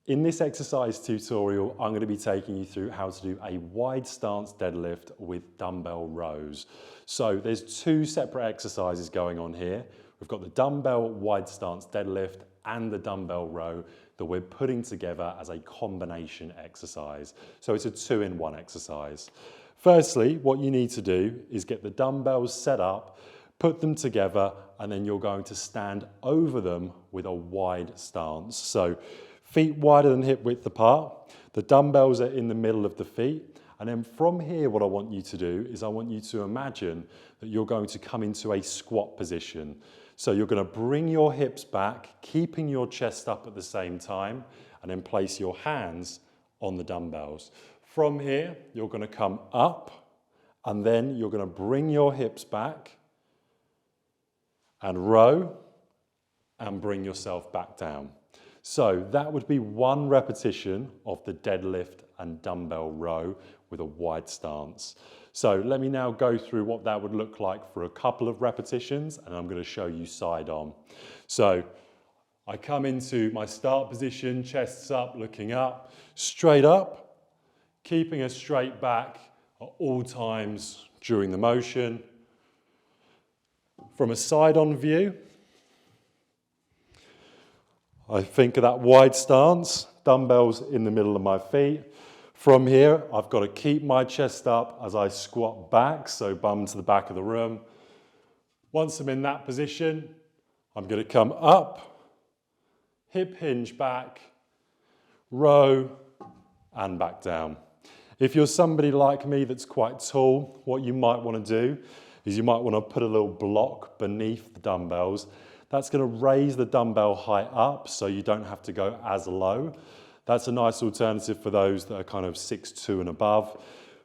In this exercise tutorial, I'm going to be taking you through how to do a wide stance deadlift with dumbbell rows. So there's two separate exercises going on here. We've got the dumbbell wide stance deadlift and the dumbbell row that we're putting together as a combination exercise. So it's a 2-in-1 exercise. Firstly, what you need to do is get the dumbbells set up, put them together, and then you're going to stand over them with a wide stance. So feet wider than hip width apart, the dumbbells are in the middle of the feet, and then from here what I want you to do is I want you to imagine that you're going to come into a squat position. So you're going to bring your hips back, keeping your chest up at the same time, and then place your hands on the dumbbells. From here, you're going to come up, and then you're going to bring your hips back, and row, and bring yourself back down. So that would be one repetition of the deadlift and dumbbell row with a wide stance. So let me now go through what that would look like for a couple of repetitions, and I'm going to show you side on. So I come into my start position, chests up, looking up, straight up, keeping a straight back at all times during the motion. From a side on view, I think of that wide stance, dumbbells in the middle of my feet. From here, I've got to keep my chest up as I squat back, so bum to the back of the room. Once I'm in that position, I'm going to come up, hip hinge back, row, and back down. If you're somebody like me that's quite tall, what you might want to do is you might want to put a little block beneath the dumbbells. That's going to raise the dumbbell height up so you don't have to go as low. That's a nice alternative for those that are kind of 6'2" and above.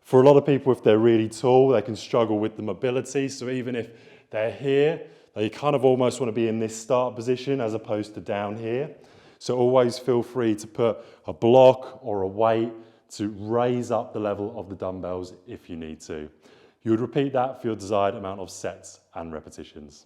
For a lot of people, if they're really tall, they can struggle with the mobility. So even if they're here, they kind of almost want to be in this start position as opposed to down here. So always feel free to put a block or a weight to raise up the level of the dumbbells if you need to. You would repeat that for your desired amount of sets and repetitions.